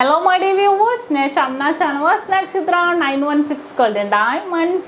Hello my dear viewers, SHAMNA channel Nakshathra 916 Golden Diamonds.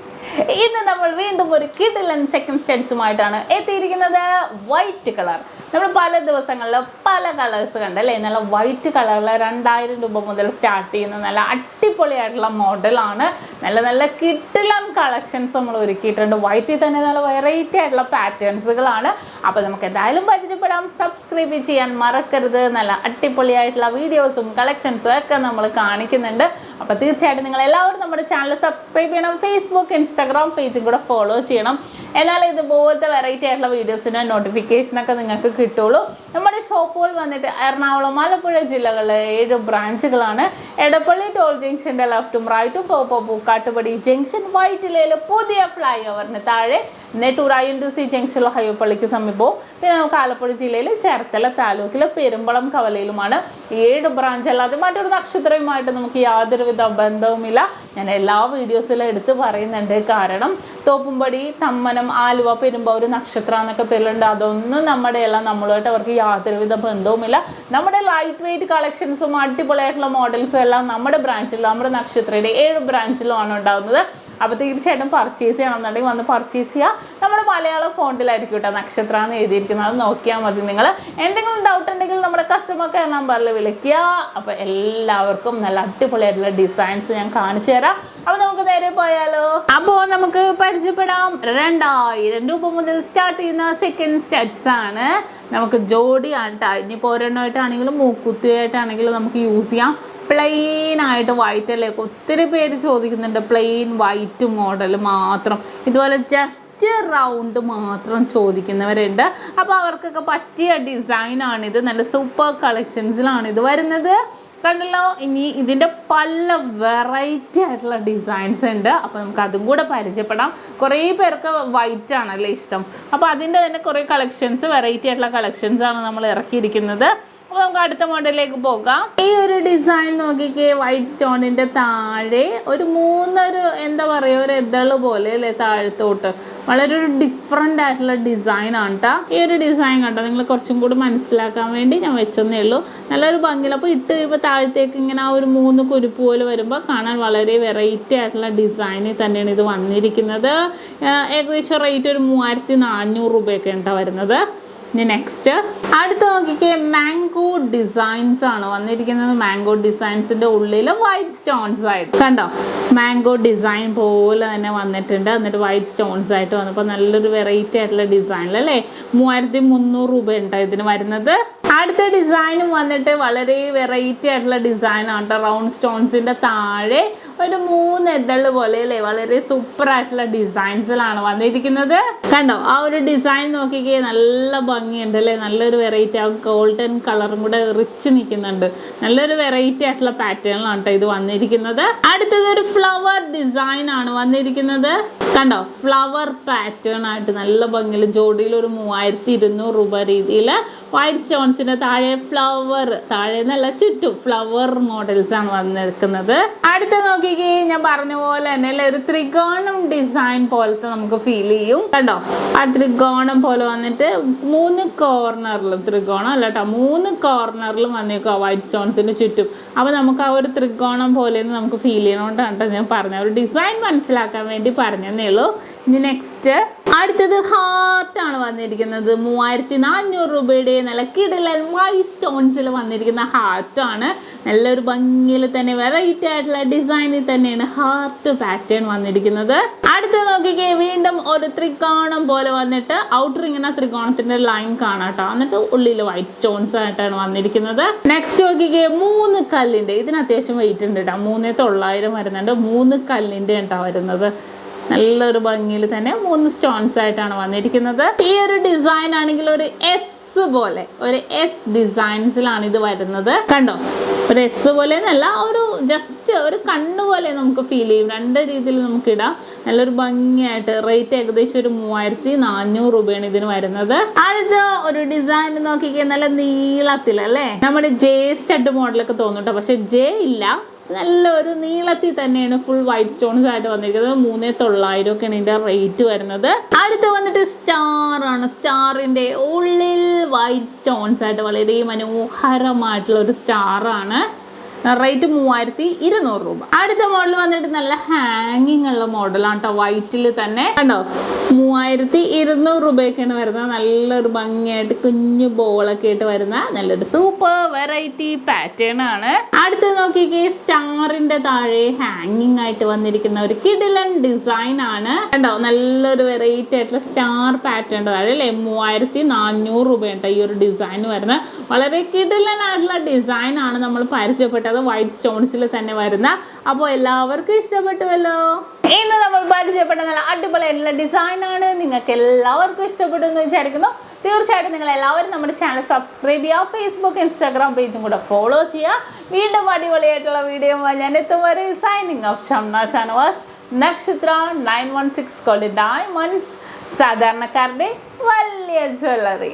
ഇന്ന് നമ്മൾ വീണ്ടും ഒരു കിടിലൻ സെക്കൻഡ് സ്റ്റഡ്സുമായിട്ടാണ് എത്തിയിരിക്കുന്നത്. വൈറ്റ് കളർ നമ്മൾ പല ദിവസങ്ങളിൽ പല കളേഴ്സ് കണ്ടല്ലേ. നല്ല വൈറ്റ് കളറിൽ 2000 രൂപ മുതൽ സ്റ്റാർട്ട് ചെയ്യുന്ന നല്ല അടിപൊളിയായിട്ടുള്ള മോഡലാണ്. നല്ല നല്ല കിടിലൻ കളക്ഷൻസ് നമ്മൾ ഒരുക്കിയിട്ടുണ്ട്. വൈറ്റിൽ തന്നെ നല്ല വെറൈറ്റി ആയിട്ടുള്ള പാറ്റേൺസുകളാണ്. അപ്പോൾ നമുക്ക് എന്തായാലും പരിചയപ്പെടാം. സബ്സ്ക്രൈബ് ചെയ്യാൻ മറക്കരുത്. നല്ല അടിപൊളിയായിട്ടുള്ള വീഡിയോസും കളക്ഷൻസും ഒക്കെ നമ്മൾ കാണിക്കുന്നുണ്ട്. അപ്പോൾ തീർച്ചയായിട്ടും നിങ്ങൾ എല്ലാവരും നമ്മുടെ ചാനൽ സബ്സ്ക്രൈബ് ചെയ്യണം. ഫേസ്ബുക്ക് ഇൻസ്റ്റാഗ്രാം പേജും കൂടെ ഫോളോ ചെയ്യണം. എന്നാൽ ഇതുപോലത്തെ വെറൈറ്റി ആയിട്ടുള്ള വീഡിയോസിൻ്റെ നോട്ടിഫിക്കേഷനൊക്കെ നിങ്ങൾക്ക് കിട്ടുള്ളൂ. നമ്മുടെ ഷോപ്പുകൾ വന്നിട്ട് എറണാകുളം, ആലപ്പുഴ ജില്ലകളിലെ 7 ബ്രാഞ്ചുകളാണ്. എടപ്പള്ളി ടോൾ ജംഗ്ഷൻ്റെ ലെഫ്റ്റും റൈറ്റും പൂക്കാട്ടുപടി ജംഗ്ഷൻ, വൈറ്റിലയിൽ പുതിയ ഫ്ലൈ ഓവറിന് താഴെ, നെട്ടൂർ INDC ജംഗ്ഷൻ ഹൈവേപ്പള്ളിക്ക് സമീപവും, പിന്നെ നമുക്ക് ആലപ്പുഴ ജില്ലയിൽ ചേർത്തല താലൂക്കിലെ പെരുമ്പളം കവലയിലുമാണ് 7 ബ്രാഞ്ച്. അല്ലാതെ മറ്റൊരു നക്ഷത്രവുമായിട്ട് നമുക്ക് യാതൊരുവിധ ബന്ധവുമില്ല. ഞാൻ എല്ലാ വീഡിയോസിലും എടുത്ത് പറയുന്നുണ്ട്. കാരണം തോപ്പുംപടി, തമ്മനം, ആലുവ, പെരുമ്പാവൂർ, നക്ഷത്ര എന്നൊക്കെ പേരുണ്ട്. അതൊന്നും നമ്മുടെ എല്ലാം നമ്മളുമായിട്ട് അവർക്ക് യാതൊരുവിധ ബന്ധവുമില്ല. നമ്മുടെ ലൈറ്റ് വെയിറ്റ് കളക്ഷൻസും അടിപൊളിയായിട്ടുള്ള മോഡൽസും എല്ലാം നമ്മുടെ ബ്രാഞ്ചിലും, നമ്മുടെ നക്ഷത്രയുടെ 7 ബ്രാഞ്ചിലുമാണ് ഉണ്ടാകുന്നത്. അപ്പോൾ തീർച്ചയായിട്ടും പർച്ചേസ് ചെയ്യണമെന്നുണ്ടെങ്കിൽ വന്ന് പർച്ചേസ് ചെയ്യുക. നമ്മുടെ മലയാള ഫോണ്ടിലായിരിക്കും കേട്ടോ നക്ഷത്ര എന്ന് എഴുതിയിരിക്കുന്നത്. അത് നോക്കിയാൽ മതി. നിങ്ങൾ എന്തെങ്കിലും ഡൗട്ട് ഉണ്ടെങ്കിൽ നമ്മുടെ കസ്റ്റമർ കെയർ നമ്പറിൽ വിളിക്കുക. അപ്പോൾ എല്ലാവർക്കും നല്ല അടിപൊളിയായിട്ടുള്ള ഡിസൈൻസ് ഞാൻ കാണിച്ചു തരാം. അപ്പോൾ നമുക്ക് നേരെ പോയാലോ. അപ്പോൾ നമുക്ക് പരിചയപ്പെടാം. 2000 രൂപ മുതൽ സ്റ്റാർട്ട് ചെയ്യുന്ന സെക്കൻഡ് സ്റ്റഡ്സ് ആണ്. നമുക്ക് ജോഡി ആയിട്ടാണ്. ഇനിയിപ്പോൾ ഒരെണ്ണമായിട്ടാണെങ്കിലും മൂക്കുത്തിയായിട്ടാണെങ്കിലും നമുക്ക് യൂസ് ചെയ്യാം. പ്ലെയിൻ ആയിട്ട് വൈറ്റ് അല്ലേ, ഒത്തിരി പേര് ചോദിക്കുന്നുണ്ട്. പ്ലെയിൻ വൈറ്റ് മോഡൽ മാത്രം, ഇതുപോലെ ജസ്റ്റ് റൗണ്ട് മാത്രം ചോദിക്കുന്നവരുണ്ട്. അപ്പോൾ അവർക്കൊക്കെ പറ്റിയ ഡിസൈനാണിത്. നല്ല സൂപ്പർ കളക്ഷൻസിലാണ് ഇത് വരുന്നത്. കണ്ടല്ലോ. ഇനി ഇതിൻ്റെ പല വെറൈറ്റി ആയിട്ടുള്ള ഡിസൈൻസ് ഉണ്ട്. അപ്പോൾ നമുക്ക് അതും കൂടെ പരിചയപ്പെടാം. കുറേ പേർക്ക് വൈറ്റ് ആണല്ലേ ഇഷ്ടം. അപ്പോൾ അതിൻ്റെ തന്നെ കുറേ കളക്ഷൻസ്, വെറൈറ്റി ആയിട്ടുള്ള കളക്ഷൻസാണ് നമ്മൾ ഇറക്കിയിരിക്കുന്നത്. അപ്പോൾ നമുക്ക് അടുത്ത മോഡലിലേക്ക് പോകാം. ഈ ഒരു ഡിസൈൻ നോക്കിക്കേ. വൈറ്റ് സ്റ്റോണിൻ്റെ താഴെ ഒരു എന്താ പറയുക, ഒരു എതള് പോലെ അല്ലേ താഴത്തോട്ട്. വളരെ ഒരു ഡിഫറെൻ്റ് ആയിട്ടുള്ള ഡിസൈനാണ് കേട്ടോ. ഈ ഒരു ഡിസൈൻ കണ്ടോ, നിങ്ങൾ കുറച്ചും കൂടി മനസ്സിലാക്കാൻ വേണ്ടി ഞാൻ വെച്ചെന്നേ ഉള്ളൂ. നല്ലൊരു ഭംഗിയിൽ. അപ്പോൾ ഇട്ട് കഴിയുമ്പോൾ താഴത്തേക്ക് ഇങ്ങനെ ആ ഒരു 3 കുരുപ്പ് പോലെ വരുമ്പോൾ കാണാൻ വളരെ വെറൈറ്റി ആയിട്ടുള്ള ഡിസൈനിൽ തന്നെയാണ് ഇത് വന്നിരിക്കുന്നത്. ഏകദേശം റേറ്റ് ഒരു 3400 രൂപയൊക്കെ ഉണ്ടോ വരുന്നത്. ഇനി നെക്സ്റ്റ് അടുത്ത് നോക്കിക്കേ. മാംഗോ ഡിസൈൻസ് ആണ് വന്നിരിക്കുന്നത്. മാംഗോ ഡിസൈൻസിന്റെ ഉള്ളിൽ വൈറ്റ് സ്റ്റോൺസ് ആയിട്ട് കണ്ടോ, മാംഗോ ഡിസൈൻ പോലെ തന്നെ വന്നിട്ടുണ്ട്. എന്നിട്ട് വൈറ്റ് സ്റ്റോൺസ് ആയിട്ട് വന്നപ്പോൾ നല്ലൊരു വെറൈറ്റി ആയിട്ടുള്ള ഡിസൈനിലല്ലേ. 3300 രൂപ ഉണ്ടോ ഇതിന് വരുന്നത്. അടുത്ത ഡിസൈനും വന്നിട്ട് വളരെ വെറൈറ്റി ആയിട്ടുള്ള ഡിസൈനാണ് കേട്ടോ. റൗണ്ട് സ്റ്റോൺസിൻ്റെ താഴെ ഒരു 3 എതള് പോലെ അല്ലേ, വളരെ സൂപ്പർ ആയിട്ടുള്ള ഡിസൈൻസിലാണ് വന്നിരിക്കുന്നത്. കണ്ടോ ആ ഒരു ഡിസൈൻ നോക്കിക്കേ, നല്ല ഭംഗിയുണ്ട് അല്ലേ. നല്ലൊരു വെറൈറ്റി, ആ ഗോൾഡൻ കളറും കൂടെ റിച്ച് നിൽക്കുന്നുണ്ട്. നല്ലൊരു വെറൈറ്റി ആയിട്ടുള്ള പാറ്റേണിലാണ് കേട്ടോ ഇത് വന്നിരിക്കുന്നത്. അടുത്തത് ഒരു ഫ്ലവർ ഡിസൈൻ ആണ് വന്നിരിക്കുന്നത്. കണ്ടോ, ഫ്ലവർ പാറ്റേൺ ആയിട്ട് നല്ല ഭംഗിയിൽ ജോഡിയിൽ ഒരു 3200 രൂപ രീതിയിൽ വൈറ്റ് സ്റ്റോൺസിന്റെ താഴെ ഫ്ലവർ, താഴെ നല്ല ചുറ്റും ഫ്ലവർ മോഡൽസ് ആണ് വന്നിരിക്കുന്നത്. അടുത്ത നോക്കിക്കേ, ഞാൻ പറഞ്ഞ പോലെ തന്നെ അല്ലേ ഒരു ത്രികോണം ഡിസൈൻ പോലത്തെ നമുക്ക് ഫീൽ ചെയ്യും. കണ്ടോ, ആ ത്രികോണം പോലെ വന്നിട്ട് 3 കോർണറിലും, ത്രികോണം അല്ല കേട്ടോ, 3 കോർണറിലും വന്നേക്കുക വൈറ്റ് സ്റ്റോൺസിന്റെ ചുറ്റും. അപ്പോൾ നമുക്ക് ആ ഒരു ത്രികോണം പോലെ നമുക്ക് ഫീൽ ചെയ്യണോണ്ടാണ് ഞാൻ പറഞ്ഞ ഒരു ഡിസൈൻ മനസ്സിലാക്കാൻ വേണ്ടി പറഞ്ഞതേ ഉള്ളൂ. ഇനി നെക്സ്റ്റ് അടുത്തത് ഹാർട്ട് ആണ് വന്നിരിക്കുന്നത്. 3400 രൂപയുടെ നല്ല കിടിലൻ വൈറ്റ് സ്റ്റോൺസിൽ വന്നിരിക്കുന്ന ഹാർട്ടാണ്. നല്ലൊരു ഭംഗിയിൽ തന്നെ വെറൈറ്റി ആയിട്ടുള്ള ഡിസൈനിൽ തന്നെയാണ് ഹാർട്ട് പാറ്റേൺ വന്നിരിക്കുന്നത്. അടുത്ത നോക്കിക്കേ, വീണ്ടും ഒരു ത്രികോണം പോലെ വന്നിട്ട് ഔട്ടർ ഇങ്ങനെ ത്രികോണത്തിന്റെ ലൈൻ കാണാട്ടോ. എന്നിട്ട് ഉള്ളിൽ വൈറ്റ് സ്റ്റോൺസ് ആയിട്ടാണ് വന്നിരിക്കുന്നത്. നെക്സ്റ്റ് നോക്കിക്കേ, 3 കല്ലിന്റെ, ഇതിന് അത്യാവശ്യം വെയിറ്റ് ഉണ്ട് കേട്ടോ. 3900 വരുന്നുണ്ട്. 3 കല്ലിന്റെ കേട്ടോ വരുന്നത്. നല്ലൊരു ഭംഗിയിൽ തന്നെ 3 സ്റ്റോൺസ് ആയിട്ടാണ് വന്നിരിക്കുന്നത്. ഈ ഒരു ഡിസൈൻ ആണെങ്കിൽ ഒരു എസ് പോലെ, ഒരു എസ് ഡിസൈൻസിലാണ് ഇത് വരുന്നത്. കണ്ടോ, ഒരു എസ് പോലെ എന്നല്ല, ഒരു ജസ്റ്റ് ഒരു കണ്ണ് പോലെ നമുക്ക് ഫീൽ ചെയ്യും. 2 രീതിയിൽ നമുക്ക് ഇടാം. നല്ലൊരു ഭംഗിയായിട്ട്. റേറ്റ് ഏകദേശം ഒരു 3400 രൂപയാണ് ഇതിന് വരുന്നത്. അടുത്ത ഒരു ഡിസൈൻ നോക്കിക്കേ, നല്ല നീളത്തിലല്ലേ. നമ്മുടെ ജെ സ്റ്റഡ് മോഡലൊക്കെ തോന്നുട്ടോ, പക്ഷെ ജെ ഇല്ല. നല്ലൊരു നീളത്തിൽ തന്നെയാണ് ഫുൾ വൈറ്റ് സ്റ്റോൺസ് ആയിട്ട് വന്നിരിക്കുന്നത്. 3900 ഒക്കെയാണ് ഇതിൻ്റെ റേറ്റ് വരുന്നത്. അടുത്ത് വന്നിട്ട് സ്റ്റാർ ആണ്. സ്റ്റാറിൻ്റെ ഉള്ളിൽ വൈറ്റ് സ്റ്റോൺസ് ആയിട്ട് വളരെ മനോഹരമായിട്ടുള്ള ഒരു സ്റ്റാറാണ്. റേറ്റ് 3200 രൂപ. അടുത്ത മോഡൽ വന്നിട്ട് നല്ല ഹാങ്ങിങ് ഉള്ള മോഡലാണ് കേട്ടോ, വൈറ്റിൽ തന്നെ കണ്ടോ. 3200 രൂപയൊക്കെയാണ് വരുന്നത്. നല്ലൊരു ഭംഗിയായിട്ട് കുഞ്ഞു ബോളൊക്കെ ആയിട്ട് വരുന്ന നല്ലൊരു സൂപ്പർ വെറൈറ്റി പാറ്റേൺ ആണ്. അടുത്ത് നോക്കിക്കേ, സ്റ്റാറിന്റെ താഴെ ഹാങ്ങിങ് ആയിട്ട് വന്നിരിക്കുന്ന ഒരു കിടിലൻ ഡിസൈൻ ആണ് കണ്ടോ. നല്ലൊരു വെറൈറ്റി ആയിട്ടുള്ള സ്റ്റാർ പാറ്റേൺ താഴെ അല്ലേ. 3400 രൂപയുണ്ട് ഈ ഒരു ഡിസൈൻ വരുന്നത്. വളരെ കിടിലൻ ആയിട്ടുള്ള ഡിസൈൻ ആണ് നമ്മൾ പരിചയപ്പെട്ടത്, വൈറ്റ് സ്റ്റോൺസിൽ തന്നെ വരുന്ന. അപ്പോൾ എല്ലാവർക്കും ഇഷ്ടപ്പെട്ടുവല്ലോ. ഇന്ന് നമ്മൾ പരിചയപ്പെട്ട നല്ല അടിപൊളിയായിട്ടുള്ള ഡിസൈൻ ആണ്. നിങ്ങൾക്ക് എല്ലാവർക്കും ഇഷ്ടപ്പെട്ടു എന്ന് വിചാരിക്കുന്നു. തീർച്ചയായിട്ടും നിങ്ങൾ എല്ലാവരും നമ്മുടെ ചാനൽ സബ്സ്ക്രൈബ് ചെയ്യുക, ഫേസ്ബുക്ക് ഇൻസ്റ്റാഗ്രാം പേജും കൂടെ ഫോളോ ചെയ്യുക. വീണ്ടും അടിപൊളിയായിട്ടുള്ള വീഡിയോ ഞാൻ എത്തും വരെ സൈനിങ് ഓഫ് ഷംന ഷാനവാസ്, നക്ഷത്ര 916 ഡയമണ്ട്സ്, സാധാരണക്കാരുടെ വലിയ ജ്വല്ലറി.